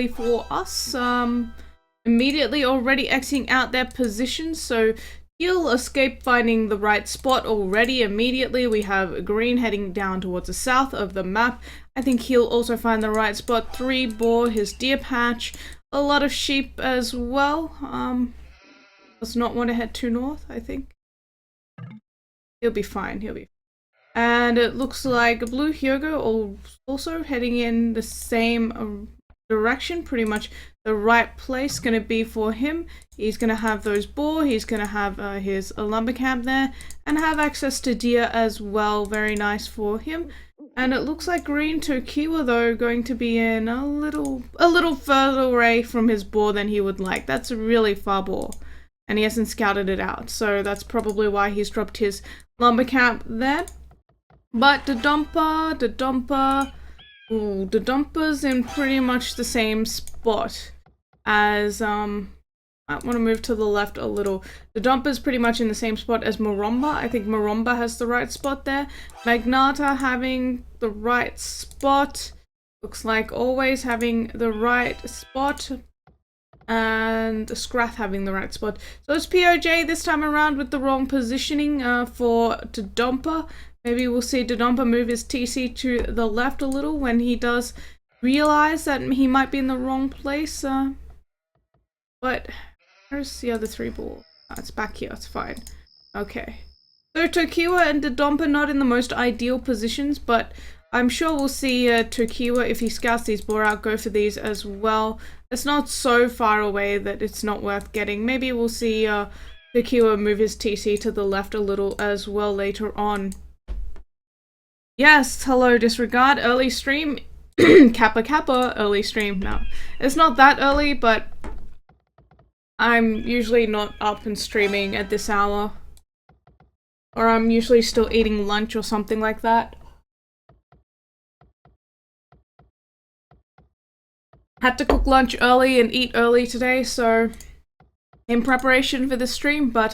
for us. Immediately already Xing out their position, so he'll escape finding the right spot already immediately. We have green heading down towards the south of the map. I think he'll also find the right spot. 3 boar, his deer patch, a lot of sheep as well. Does not want to head too north, I think. He'll be fine, he'll be fine. And it looks like Blue Hyogo also heading in the same direction, pretty much the right place gonna be for him. He's gonna have those boar, he's gonna have his lumber camp there, and have access to deer as well. Very nice for him. And it looks like green Tokiwa though going to be in a little further away from his boar than he would like. That's a really far boar, and he hasn't scouted it out, so that's probably why he's dropped his lumber camp there. But the dumper's in pretty much the same spot as, I want to move to the left a little. The dumper's pretty much in the same spot as Maromba. I think Maromba has the right spot there. Magnata having the right spot. Looks like always having the right spot. And Scrath having the right spot. So it's PoJ this time around with the wrong positioning for Dodumper. Maybe we'll see Dodumper move his TC to the left a little when he does realize that he might be in the wrong place. But where's the other 3 ball? Oh, it's back here, it's fine. Okay. So Tokiwa and Dodumper not in the most ideal positions, but I'm sure we'll see Tokiwa, if he scouts these boar out, go for these as well. It's not so far away that it's not worth getting. Maybe we'll see Tokiwa move his TC to the left a little as well later on. Yes, hello Disregard, early stream. Kappa Kappa, early stream. No, it's not that early, but I'm usually not up and streaming at this hour. Or I'm usually still eating lunch or something like that. Had to cook lunch early and eat early today, so in preparation for the stream, but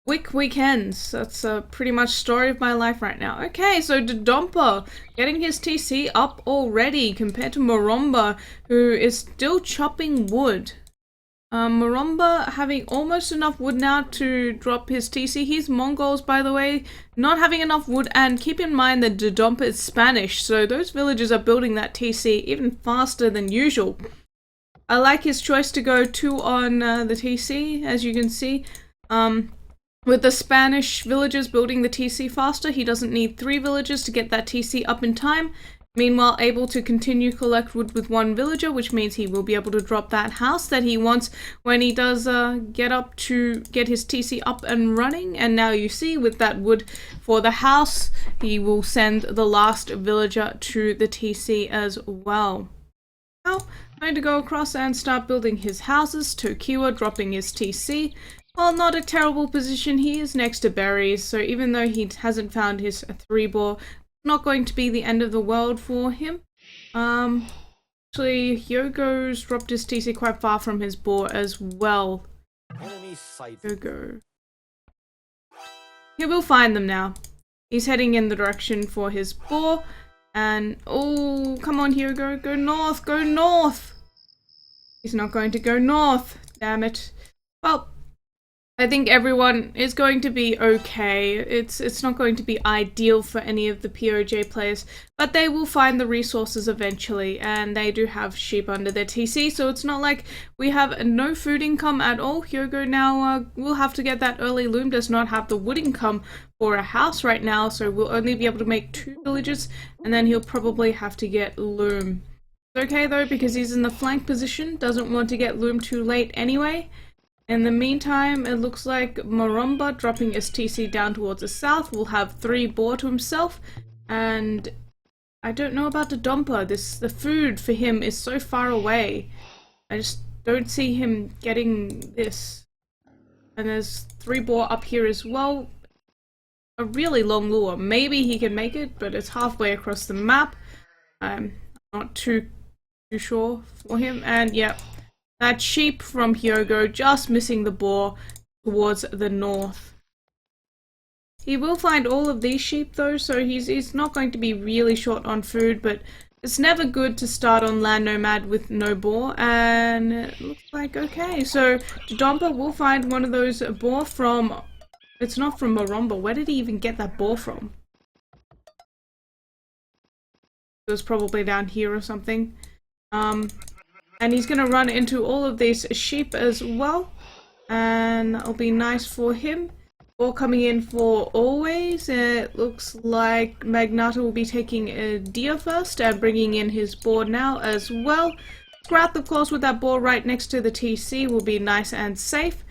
WiC weekends. That's pretty much story of my life right now. Okay, so Dodumper getting his TC up already compared to Maromba, who is still chopping wood. Maromba having almost enough wood now to drop his TC. He's Mongols, by the way, not having enough wood, and keep in mind that Dodumper is Spanish, so those villagers are building that TC even faster than usual. I like his choice to go 2 on the TC, as you can see. With the Spanish villagers building the TC faster, he doesn't need 3 villagers to get that TC up in time. Meanwhile, able to continue collect wood with 1 villager, which means he will be able to drop that house that he wants when he does get his TC up and running. And now you see, with that wood for the house, he will send the last villager to the TC as well. Now, I'm going to go across and start building his houses. Tokiwa dropping his TC. Well, not a terrible position. He is next to berries, so even though he hasn't found his 3 boar, not going to be the end of the world for him. Actually, Hyogo's dropped his TC quite far from his boar as well. Hyogo. He will find them now. He's heading in the direction for his boar, and oh, come on Hyogo, go north, go north! He's not going to go north, damn it. Well, I think everyone is going to be okay. It's not going to be ideal for any of the PoJ players, but they will find the resources eventually, and they do have sheep under their TC, so it's not like we have no food income at all. Hyogo now will have to get that early loom, does not have the wood income for a house right now, so we'll only be able to make 2 villages, and then he'll probably have to get loom. It's okay though, because he's in the flank position, doesn't want to get loom too late anyway. In the meantime, it looks like Maromba dropping his TC down towards the south will have 3 boar to himself, and I don't know about the Dodumper. The food for him is so far away. I just don't see him getting this. And there's 3 boar up here as well. A really long lure. Maybe he can make it, but it's halfway across the map. I'm not too sure for him, and yep. That sheep from Hyogo just missing the boar towards the north. He will find all of these sheep though, so he's not going to be really short on food, but It's never good to start on Land Nomad with no boar, and it looks like okay. So Dodonpa will find one of those boar from... It's not from Maromba. Where did he even get that boar from? It was probably down here or something. And he's gonna run into all of these sheep as well, and that'll be nice for him. All coming in for always. It looks like Magnata will be taking a deer first and bringing in his boar now as well. Scrath, of course, with that boar right next to the TC will be nice and safe.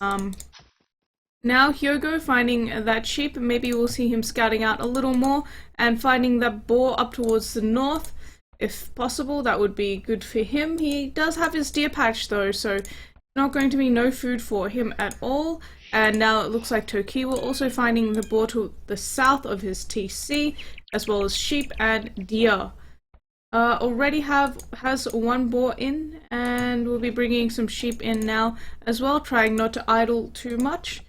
Now Hyogo finding that sheep, maybe we'll see him scouting out a little more and finding that boar up towards the north. If possible, that would be good for him. He does have his deer patch though, so not going to be no food for him at all. And now it looks like Tokiwa also finding the boar to the south of his TC, as well as sheep and deer. Already has one boar in, and we'll be bringing some sheep in now as well, trying not to idle too much.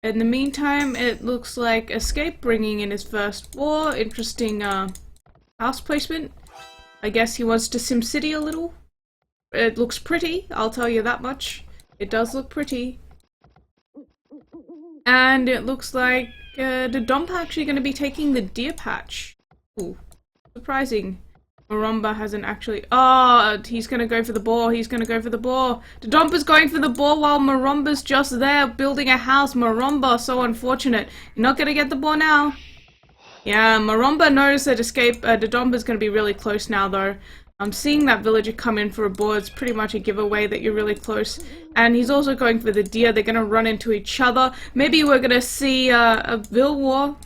In the meantime, it looks like Escape bringing in his first boar. Interesting house placement. I guess he wants to SimCity a little. It looks pretty, I'll tell you that much. It does look pretty. And it looks like Dodonpa actually going to be taking the deer patch. Ooh, surprising. Maromba hasn't actually... Oh, he's going to go for the boar. He's going to go for the boar. Dodonpa's going for the boar while Maromba's just there building a house. Maromba, so unfortunate. You're not going to get the boar now. Yeah, Maromba knows that Escape... Dodonpa's going to be really close now, though. I'm seeing that villager come in for a boar. It's pretty much a giveaway that you're really close. And he's also going for the deer. They're going to run into each other. Maybe we're going to see a Vil War.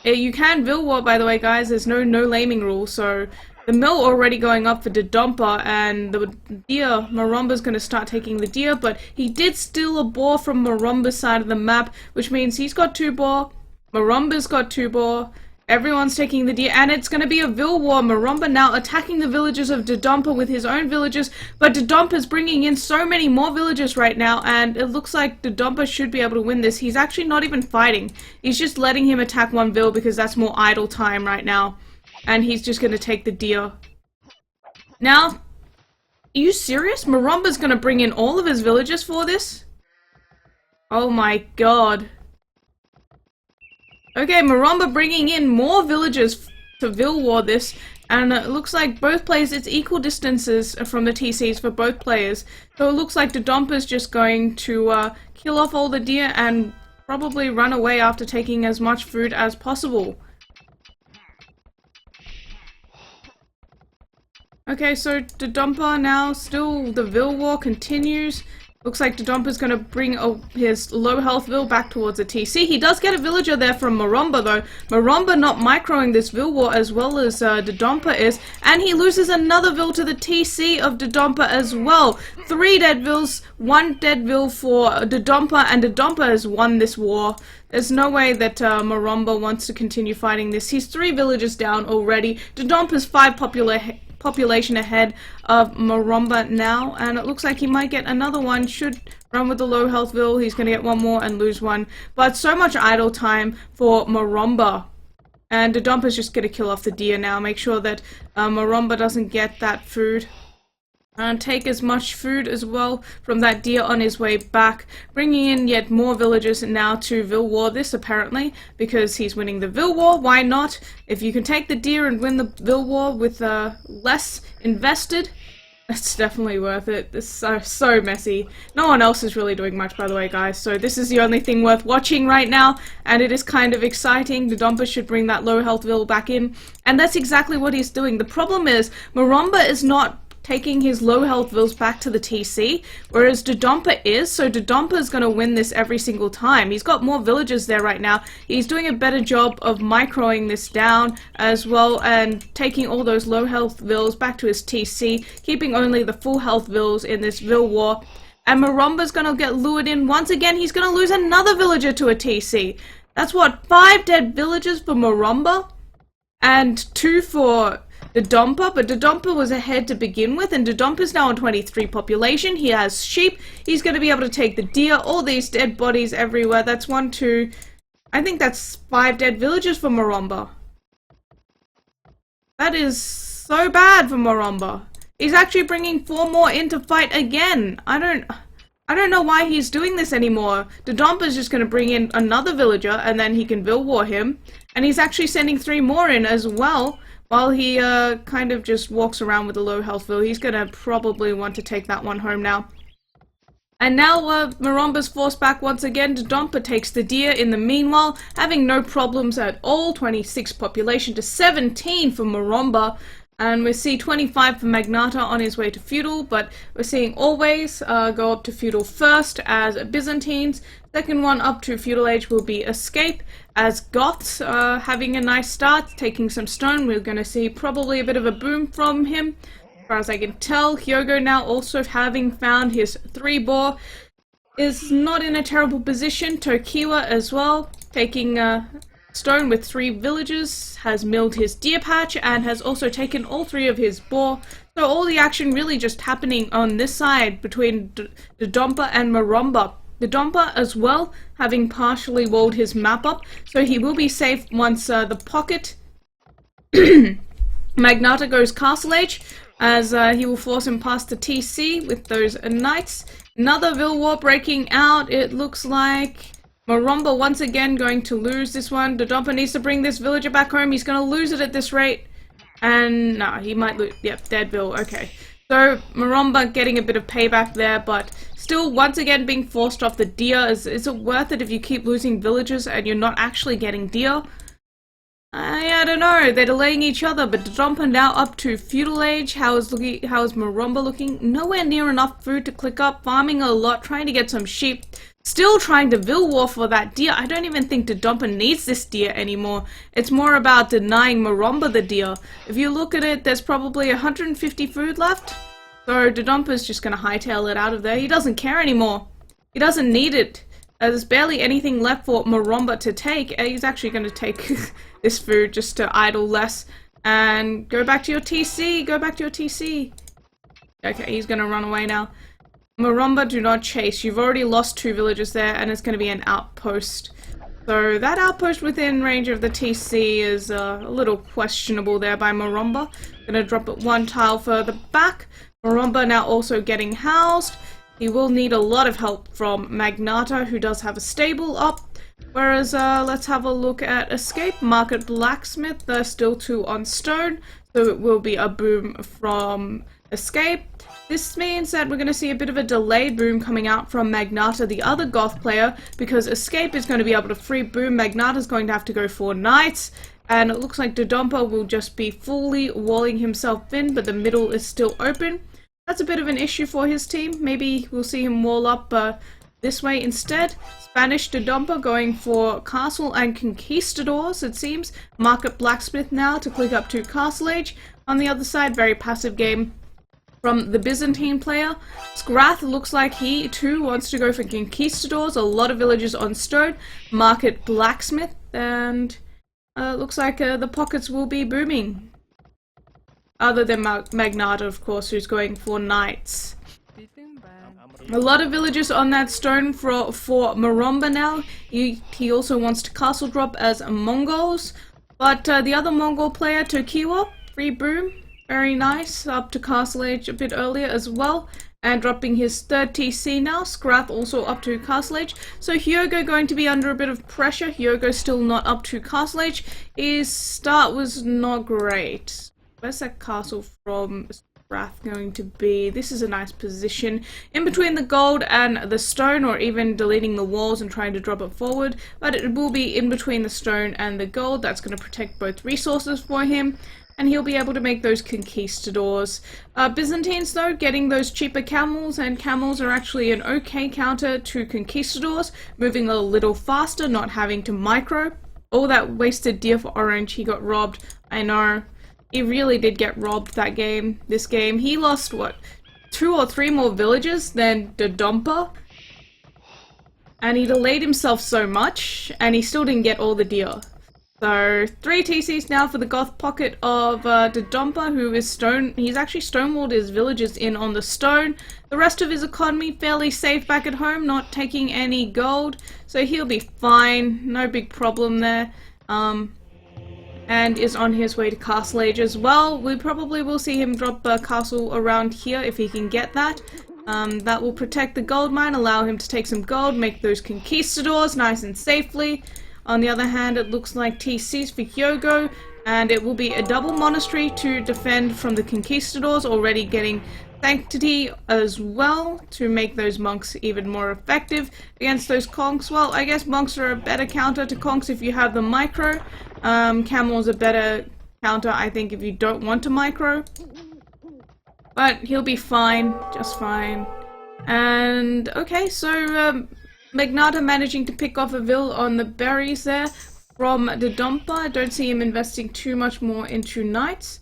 You can Vil War, by the way, guys. There's no laming rule. So the mill already going up for Dodonpa. And the deer, Maromba's going to start taking the deer. But he did steal a boar from Maromba's side of the map. Which means he's got 2 boar. Maromba's got 2 boar. Everyone's taking the deer, and it's going to be a Vil War. Maromba now attacking the villagers of Dodonpa with his own villagers, but Dodonpa's bringing in so many more villagers right now, and it looks like Dodonpa should be able to win this. He's actually not even fighting. He's just letting him attack one Vil because that's more idle time right now, and he's just going to take the deer. Now, are you serious? Maromba's going to bring in all of his villagers for this? Oh my god. Okay, Maromba bringing in more villagers to Vil War this, and it looks like both players, it's equal distances from the TCs for both players. So it looks like Dodonpa's just going to kill off all the deer and probably run away after taking as much food as possible. Okay, so Dodonpa now, still the Vil War continues. Looks like Dodonpa's going to bring his low health Vil back towards a TC. He does get a villager there from Maromba though. Maromba not microing this Vil War as well as Dodonpa is. And he loses another Vil to the TC of Dodonpa as well. 3 dead Vils, 1 dead Vil for Dodonpa, and Dodonpa has won this war. There's no way that Maromba wants to continue fighting this. He's 3 villagers down already. Dodonpa's 5 population ahead of Maromba now, and it looks like he might get another one. Should run with the low health Vil. He's going to get one more and lose one, but so much idle time for Maromba, and Dodonpa's just going to kill off the deer now. Make sure that Maromba doesn't get that food, and take as much food as well from that deer on his way back, bringing in yet more villagers now to Vil War this, apparently, because he's winning the Vil War. Why not? If you can take the deer and win the Vil War with less invested, it's definitely worth it. This is so messy. No one else is really doing much, by the way, guys, so this is the only thing worth watching right now, and it is kind of exciting. Dodonpa should bring that low health Vil back in, and that's exactly what he's doing. The problem is, Maromba is not taking his low health Vils back to the TC, whereas Dodonpa is, so Dodonpa is going to win this every single time. He's got more villagers there right now. He's doing a better job of microing this down as well, and taking all those low health Vils back to his TC, keeping only the full health Vils in this Vil War. And Maromba's going to get lured in once again. He's going to lose another villager to a TC. That's what, 5 dead villagers for Maromba? And 2 for Dodonpa, but Dodonpa was ahead to begin with, and Dodonpa's now on 23 population. He has sheep. He's going to be able to take the deer. All these dead bodies everywhere. That's 1, 2... I think that's 5 dead villagers for Maromba. That is so bad for Maromba. He's actually bringing 4 more in to fight again. I don't know why he's doing this anymore. Dodompa's just going to bring in another villager and then he can Vil War him. And he's actually sending 3 more in as well while he kind of just walks around with a low health Vil. He's going to probably want to take that one home now. And now Maromba's forced back once again. Dodonpa takes the deer in the meanwhile, having no problems at all. 26 population to 17 for Maromba. And we see 25 for Magnata on his way to feudal, but we're seeing always go up to feudal first as Byzantines. Second one up to feudal age will be escape as Goths having a nice start, taking some stone. We're going to see probably a bit of a boom from him. As far as I can tell, Hyogo now also having found his 3 boar is not in a terrible position. Tokiwa as well, taking stone with 3 villages, has milled his deer patch and has also taken all 3 of his boar. So all the action really just happening on this side between Dodonpa and Maromba. Dodonpa as well having partially walled his map up, so he will be safe once the pocket Magnata goes castle age, as he will force him past the TC with those knights. Another Vil War breaking out. It looks like Maromba once again going to lose this one. Dodonpa needs to bring this villager back home. He's going to lose it at this rate. And nah, he might lose. Yep, dead Vil. Okay. So Maromba getting a bit of payback there, but still once again being forced off the deer. Is it worth it if you keep losing villagers and you're not actually getting deer? I don't know. They're delaying each other, but Dodonpa now up to feudal age. How is Maromba looking? Nowhere near enough food to click up. Farming a lot, trying to get some sheep. Still trying to Vil War for that deer. I don't even think Dodonpa needs this deer anymore. It's more about denying Maromba the deer. If you look at it, there's probably 150 food left. So Dodonpa's just going to hightail it out of there. He doesn't care anymore. He doesn't need it. There's barely anything left for Maromba to take. He's actually going to take this food just to idle less. And go back to your TC. Go back to your TC. Okay, he's going to run away now. Maromba, do not chase. You've already lost 2 villages there, and it's going to be an outpost. So that outpost within range of the TC is a little questionable there by Maromba. Going to drop it 1 tile further back. Maromba now also getting housed. He will need a lot of help from Magnata, who does have a stable up. Whereas, let's have a look at Escape. Market Blacksmith, they're still 2 on stone. So it will be a boom from Escape. This means that we're going to see a bit of a delayed boom coming out from Magnata, the other Goth player, because Escape is going to be able to free boom. Magnata's going to have to go for knights, and it looks like Dodonpa will just be fully walling himself in, but the middle is still open. That's a bit of an issue for his team. Maybe we'll see him wall up this way instead. Spanish Dodonpa going for Castle and Conquistadors, it seems. Market Blacksmith now to click up to Castle Age. On the other side, very passive game from the Byzantine player. Skrath looks like he too wants to go for Conquistadors. A lot of villagers on stone. Market Blacksmith, and looks like the pockets will be booming. Other than Magnata, of course, who's going for knights. A lot of villagers on that stone for Maromba now. He also wants to castle drop as Mongols. But the other Mongol player, Tokiwa, free boom. Very nice. Up to castle age a bit earlier as well. And dropping his 3rd TC now. Skrath also up to castle age. So Hyogo going to be under a bit of pressure. Hyogo still not up to castle age. His start was not great. Where's that castle from Skrath going to be? This is a nice position in between the gold and the stone, or even deleting the walls and trying to drop it forward. But it will be in between the stone and the gold. That's going to protect both resources for him, and he'll be able to make those conquistadors. Byzantines, though, getting those cheaper camels, and camels are actually an okay counter to conquistadors, moving a little faster, not having to micro. All that wasted deer for orange, he got robbed. I know. He really did get robbed this game. He lost, what, 2 or 3 more villages than Dodonpa? And he delayed himself so much, and he still didn't get all the deer. So, 3 TCs now for the Goth pocket of Dodonpa, who is he's actually stonewalled his villagers in on the stone. The rest of his economy fairly safe back at home, not taking any gold. So he'll be fine, no big problem there. and is on his way to Castle Age as well. We probably will see him drop a castle around here if he can get that. That will protect the gold mine, allow him to take some gold, make those conquistadors nice and safely. On the other hand, it looks like TCs for Hyogo, and it will be a double monastery to defend from the conquistadors, already getting sanctity as well to make those monks even more effective against those conks. Well, I guess monks are a better counter to conks if you have the micro. Camel's a better counter, I think, if you don't want to micro. But he'll be fine, just fine. And okay, so Magnata managing to pick off a Vil on the berries there from the Dompa. I don't see him investing too much more into knights.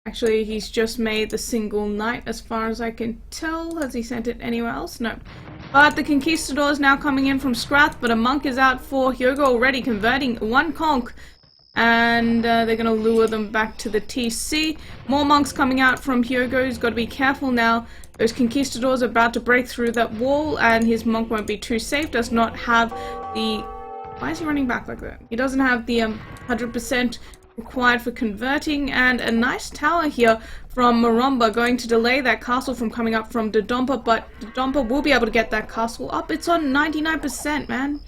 Actually, he's just made the single knight as far as I can tell. Has he sent it anywhere else? No. But the conquistador is now coming in from Scrath, but a monk is out for Hyogo, already converting one conch. And they're going to lure them back to the TC. More monks coming out from Hyogo. He's got to be careful now. Those conquistadors are about to break through that wall, and his monk won't be too safe. Does not have the... Why is he running back like that? He doesn't have the 100% required for converting, and a nice tower here from Maromba, going to delay that castle from coming up from Dodonpa, but Dodonpa will be able to get that castle up. It's on 99%, man.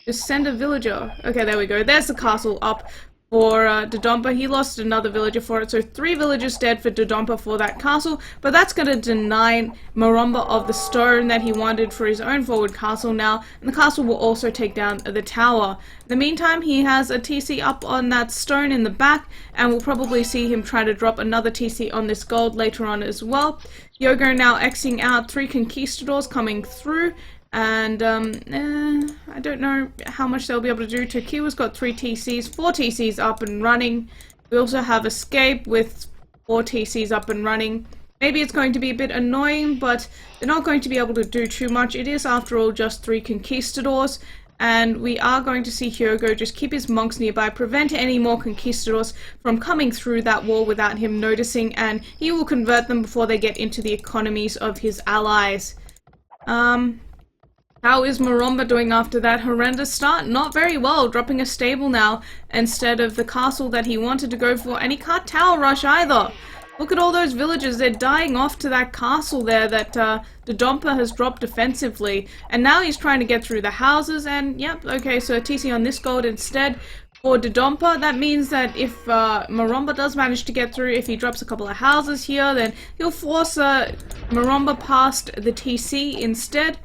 Just send a villager. Okay, there we go. There's the castle up for Dodonpa. He lost another villager for it, so 3 villagers dead for Dodonpa for that castle, but that's going to deny Maromba of the stone that he wanted for his own forward castle now, and the castle will also take down the tower. In the meantime, he has a TC up on that stone in the back, and we'll probably see him try to drop another TC on this gold later on as well. Hyogo now Xing out 3 conquistadors coming through, and I don't know how much they'll be able to do. Tokiwa's got 3 TCs, 4 TCs up and running. We also have Escape with 4 TCs up and running. Maybe it's going to be a bit annoying, but they're not going to be able to do too much. It is, after all, just 3 conquistadors, and we are going to see Hyogo just keep his monks nearby, prevent any more conquistadors from coming through that wall without him noticing, and he will convert them before they get into the economies of his allies. How is Maromba doing after that horrendous start? Not very well, dropping a stable now instead of the castle that he wanted to go for, and he can't tower rush either. Look at all those villagers, they're dying off to that castle there that Dodonpa has dropped defensively, and now he's trying to get through the houses, and yep, okay, so TC on this gold instead for Dodonpa. That means that if Maromba does manage to get through, if he drops a couple of houses here, then he'll force Maromba past the TC instead.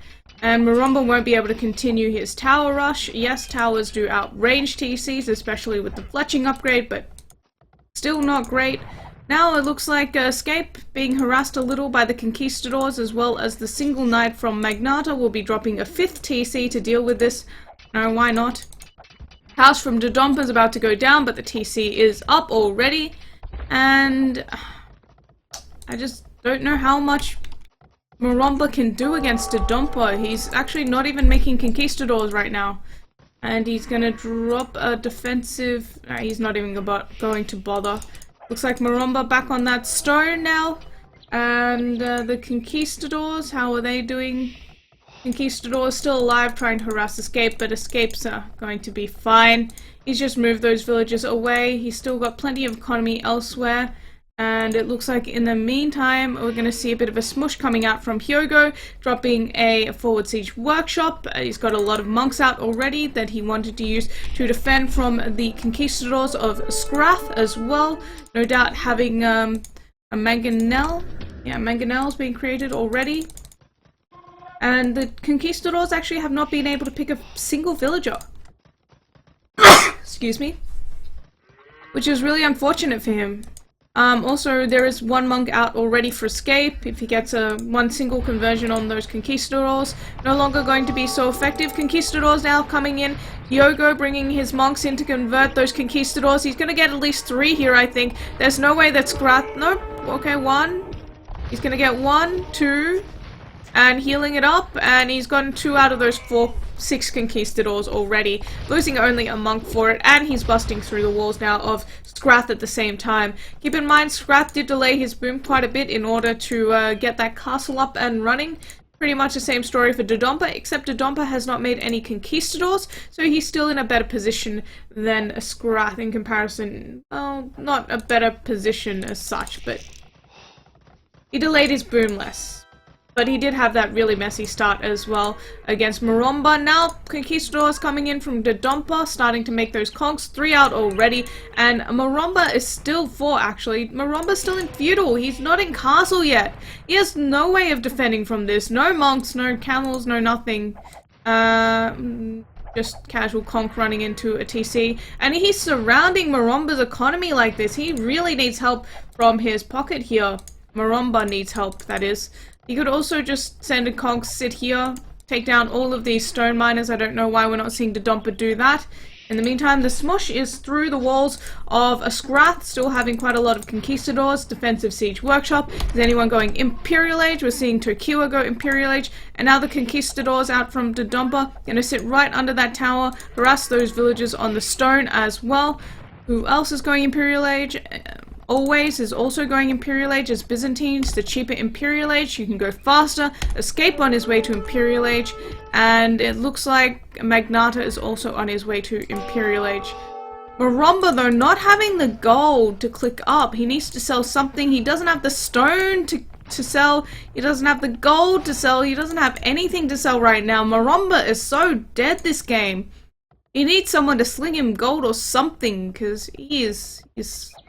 And Maromba won't be able to continue his tower rush. Yes, towers do outrange TCs, especially with the fletching upgrade, but still not great. Now it looks like Escape being harassed a little by the conquistadors, as well as the single knight from Magnata will be dropping a 5th TC to deal with this. No, why not? House from Dodonpa is about to go down, but the TC is up already. And I just don't know how much Maromba can do against Dodonpa. He's actually not even making conquistadors right now. And he's gonna drop a defensive... he's not even going to bother. Looks like Maromba back on that stone now. And the conquistadors, how are they doing? Conquistadors still alive, trying to harass Escape, but Escape's going to be fine. He's just moved those villagers away. He's still got plenty of economy elsewhere. And it looks like in the meantime, we're going to see a bit of a smush coming out from Hyogo, dropping a forward siege workshop. He's got a lot of monks out already that he wanted to use to defend from the conquistadors of Scrath as well. No doubt having a mangonel. Yeah, mangonel's being created already. And the conquistadors actually have not been able to pick a single villager. Excuse me. Which is really unfortunate for him. Also, there is 1 monk out already for Escape. If he gets one single conversion on those conquistadors, no longer going to be so effective. Conquistadors now coming in. Hyogo bringing his monks in to convert those conquistadors. He's going to get at least 3 here, I think. There's no way that Scrath... Nope. Okay, 1. He's going to get 1, 2, and healing it up. And he's gotten 2 out of those 6 conquistadors already, losing only a monk for it, and he's busting through the walls now of Scrath at the same time. Keep in mind, Scrath did delay his boom quite a bit in order to get that castle up and running, Pretty much the same story for Dodonpa, except Dodonpa has not made any conquistadors, so he's still in a better position than a Scrath in comparison. Well, not a better position as such, but he delayed his boom less. But he did have that really messy start as well against Maromba. Now, Conquistadors coming in from Dodonpa, starting to make those conks. 3 out already, and Maromba is still 4 actually. Maromba's still in Feudal, he's not in Castle yet. He has no way of defending from this. No monks, no camels, no nothing. Just casual conk running into a TC. And he's surrounding Maromba's economy like this. He really needs help from his pocket here. Maromba needs help, that is. You could also just send a conk, sit here, take down all of these stone miners. I don't know why we're not seeing Dodonpa do that. In the meantime, the Smush is through the walls of a Scrath, still having quite a lot of Conquistadors. Defensive Siege Workshop. Is anyone going Imperial Age? We're seeing Tokiwa go Imperial Age. And now the Conquistadors out from Dodonpa. Gonna sit right under that tower, harass those villagers on the stone as well. Who else is going Imperial Age? Always is also going Imperial Age as Byzantines, the cheaper Imperial Age. You can go faster. Escape on his way to Imperial Age. And it looks like Magnata is also on his way to Imperial Age. Maromba, though, not having the gold to click up. He needs to sell something. He doesn't have the stone to sell. He doesn't have the gold to sell. He doesn't have anything to sell right now. Maromba is so dead this game. He needs someone to sling him gold or something, because he is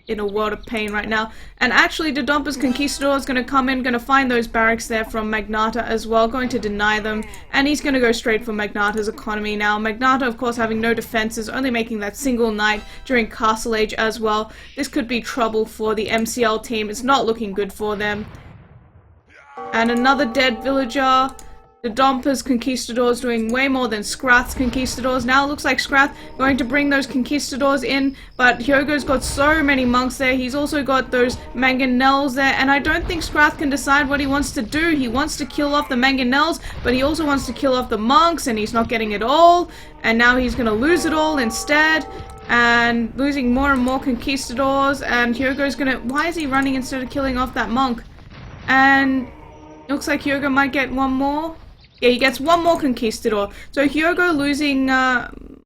in a world of pain right now. And actually, Dodonpa's Conquistador is going to come in, going to find those barracks there from Magnata as well, going to deny them, and he's going to go straight for Magnata's economy now. Magnata, of course, having no defenses, only making that single knight during Castle Age as well. This could be trouble for the MCL team. It's not looking good for them. And another dead villager. Dodonpa's Conquistadors doing way more than Scrath's Conquistadors. Now it looks like Scrath going to bring those Conquistadors in, but Hyogo's got so many monks there. He's also got those Mangonels there, and I don't think Scrath can decide what he wants to do. He wants to kill off the Mangonels, but he also wants to kill off the monks, and he's not getting it all, and now he's going to lose it all instead, and losing more and more Conquistadors, and Hyogo's going to... Why is he running instead of killing off that monk? And looks like Hyogo might get one more. Yeah, he gets one more Conquistador. So Hyogo losing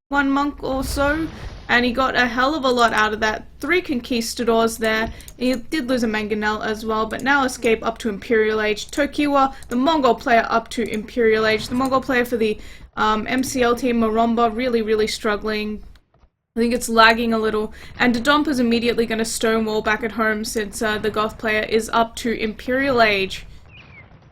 one monk or so, and he got a hell of a lot out of that. 3 Conquistadors there. He did lose a Mangonel as well, but now escape up to Imperial Age. Tokiwa, the Mongol player, up to Imperial Age. The Mongol player for the MCL team, Maromba, really struggling. I think it's lagging a little. And Dodonpa's immediately going to stonewall back at home since the Goth player is up to Imperial Age.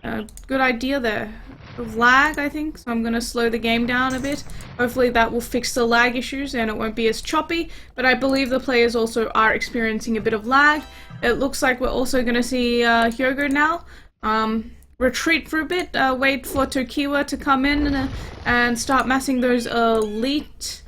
Good idea there. Of lag, I think, so I'm going to slow the game down a bit. Hopefully that will fix the lag issues and it won't be as choppy, but I believe the players also are experiencing a bit of lag. It looks like we're also going to see Hyogo now retreat for a bit, wait for Tokiwa to come in and start massing those elite...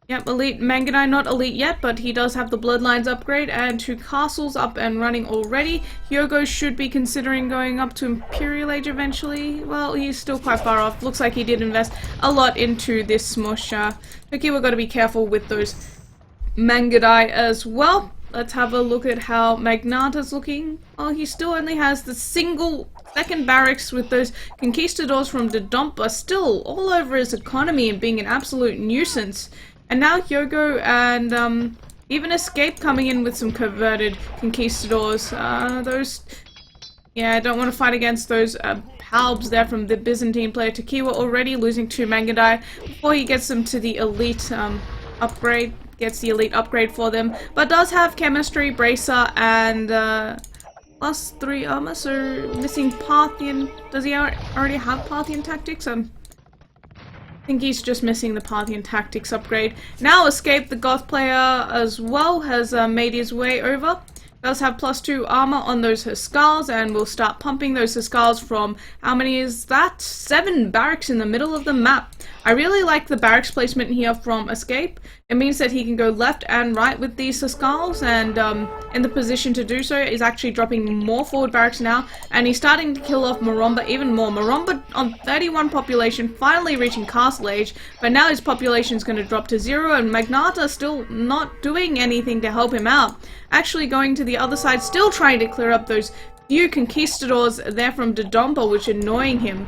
Yep, elite Mangonai, not elite yet, but he does have the Bloodlines upgrade, and 2 castles up and running already. Hyogo should be considering going up to Imperial Age eventually. Well, he's still quite far off. Looks like he did invest a lot into this smush. Okay, we've got to be careful with those Mangonai as well. Let's have a look at how Magnata's looking. Oh, he still only has the second barracks with those Conquistadors from Dodonpa still all over his economy and being an absolute nuisance. And now Hyogo and even Escape coming in with some converted Conquistadors. Yeah, I don't want to fight against those Palbs there from the Byzantine player. Tokiwa already losing 2 Mangonai before he gets them to the elite upgrade. Gets the elite upgrade for them. But does have Chemistry, Bracer, and +3 armor, so missing Parthian. Does he already have Parthian Tactics? I think he's just missing the Parthian Tactics upgrade. Now Escape, the Goth player as well, has made his way over. Does have +2 armor on those Huskars, and will start pumping those Huskars from, how many is that? 7 barracks in the middle of the map. I really like the barracks placement here from Escape. It means that he can go left and right with these Huskars, and in the position to do so is actually dropping more forward barracks now, and he's starting to kill off Maromba even more. Maromba on 31 population, finally reaching Castle Age, but now his population is going to drop to 0, and Magnata still not doing anything to help him out. Actually going to the other side, still trying to clear up those few conquistadors there from Dodonpa, which are annoying him.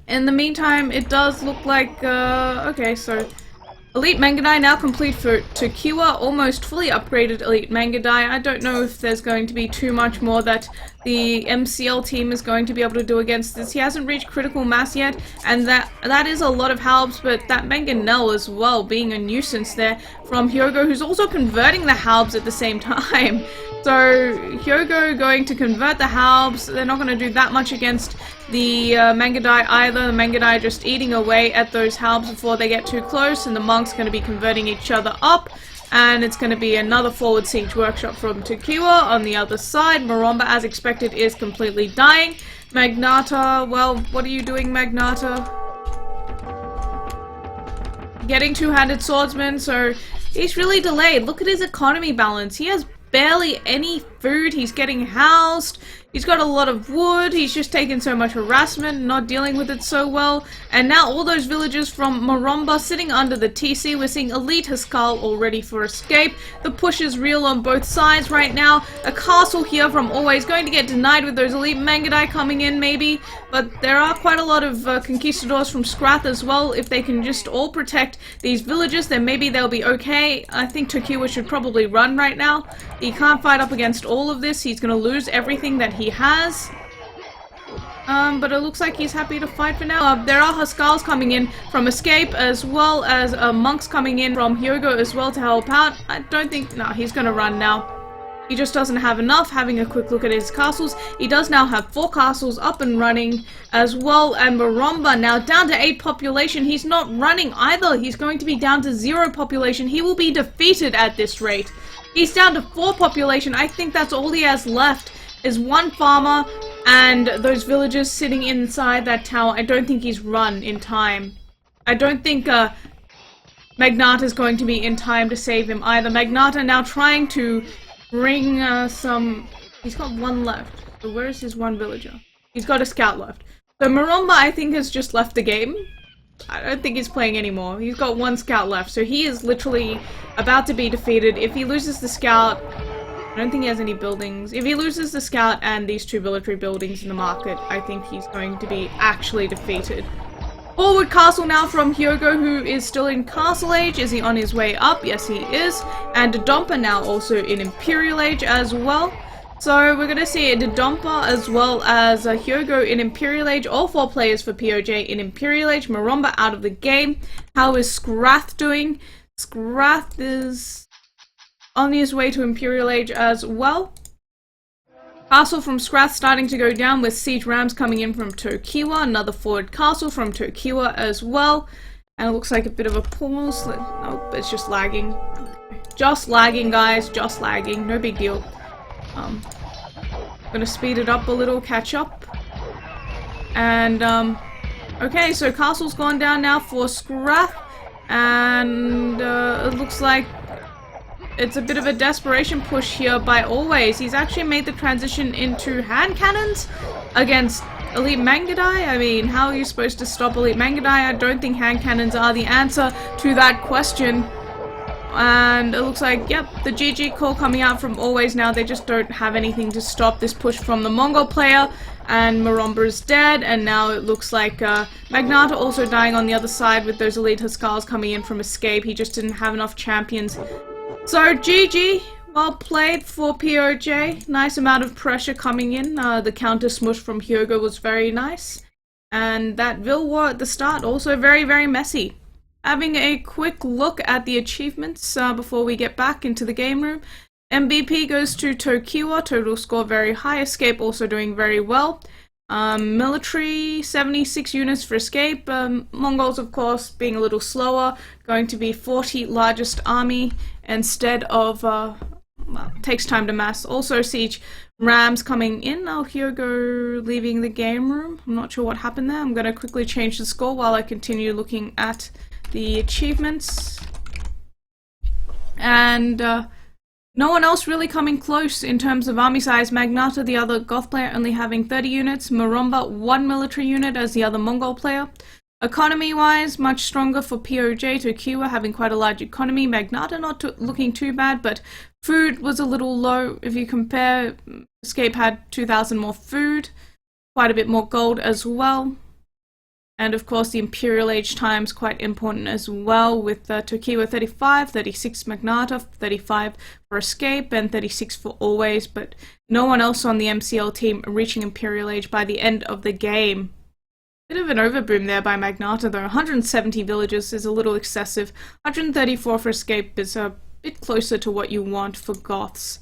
In the meantime, it does look like, okay, so Elite Mangudai now complete for Tokiwa, almost fully upgraded Elite Mangudai. I don't know if there's going to be too much more that the MCL team is going to be able to do against this. He hasn't reached critical mass yet, and that is a lot of halbs, but that Mangonel as well, being a nuisance there from Hyogo, who's also converting the halbs at the same time. So Hyogo going to convert the halbs. They're not going to do that much against the Mangudai either. The Mangudai just eating away at those halbs before they get too close, and the monks going to be converting each other up. And it's going to be another forward siege workshop from Tokiwa on the other side. Maromba, as expected, is completely dying. Magnata, well, what are you doing, Magnata? Getting two-handed swordsman, so he's really delayed. Look at his economy balance. He has barely any food. He's getting housed. He's got a lot of wood. He's just taken so much harassment, not dealing with it so well. And now all those villagers from Maromba sitting under the TC. We're seeing Elite Haskell all ready for escape. The push is real on both sides right now. A castle here from Always going to get denied with those Elite Mangudai coming in maybe. But there are quite a lot of conquistadors from Scrath as well. If they can just all protect these villagers, then maybe they'll be okay. I think Tokiwa should probably run right now. He can't fight up against all of this. He's going to lose everything that he has. But it looks like he's happy to fight for now. There are Huskarls coming in from Escape, as well as monks coming in from Hyogo as well to help out. I don't think... No, he's going to run now. He just doesn't have enough. Having a quick look at his castles, he does now have 4 castles up and running as well. And Maromba now down to 8 population. He's not running either. He's going to be down to 0 population. He will be defeated at this rate. He's down to 4 population. I think that's all he has left is 1 farmer and those villagers sitting inside that tower. I don't think he's run in time. I don't think Magnata is going to be in time to save him either. Magnata now trying to bring some... He's got 1 left. So where's his 1 villager? He's got a scout left. So Maromba, I think, has just left the game. I don't think he's playing anymore. He's got 1 scout left. So he is literally about to be defeated. If he loses the scout... I don't think he has any buildings. If he loses the scout and these 2 military buildings in the market, I think he's going to be actually defeated. Forward castle now from Hyogo, who is still in Castle Age. Is he on his way up? Yes, he is. And Dodonpa now also in Imperial Age as well. So we're going to see Dodonpa as well as Hyogo in Imperial Age. All 4 players for PoJ in Imperial Age. Maromba out of the game. How is Scrath doing? Scrath is on his way to Imperial Age as well. Castle from Scrath starting to go down with siege rams coming in from Tokiwa. Another forward castle from Tokiwa as well. And it looks like a bit of a pause. Nope, it's just lagging. Just lagging, guys. Just lagging. No big deal. Gonna speed it up a little, catch up. And, okay, so castle's gone down now for Scrath. And, it looks like it's a bit of a desperation push here by Always. He's actually made the transition into hand cannons against Elite Mangudai. I mean, how are you supposed to stop Elite Mangudai? I don't think hand cannons are the answer to that question. And it looks like, yep, the GG call coming out from Always now. They just don't have anything to stop this push from the Mongol player. And Maromba is dead, and now it looks like Magnata also dying on the other side with those Elite Huskars coming in from Escape. He just didn't have enough champions. So, GG, well played for PoJ. Nice amount of pressure coming in. The counter smush from Hyogo was very nice. And that Vil war at the start, also very, very messy. Having a quick look at the achievements before we get back into the game room. MVP goes to Tokiwa, total score very high. Escape also doing very well. Military, 76 units for Escape. Mongols, of course, being a little slower. Going to be 40 largest army instead of, well, takes time to mass. Also, siege rams coming in. Now Hyogo leaving the game room. I'm not sure what happened there. I'm going to quickly change the score while I continue looking at the achievements. And, no one else really coming close in terms of army size. Magnata, the other Goth player, only having 30 units. Maromba, 1 military unit as the other Mongol player. Economy-wise, much stronger for PoJ. Tokiwa having quite a large economy. Magnata not looking too bad, but Food was a little low. If you compare, Escape had 2,000 more food, quite a bit more gold as well. And of course the Imperial Age time's quite important as well, with Tokiwa 35, 36 Magnata, 35 for Escape, and 36 for Always, but no one else on the MCL team reaching Imperial Age by the end of the game. Bit of an overboom there by Magnata though. 170 villagers is a little excessive. 134 for Escape is a bit closer to what you want for Goths.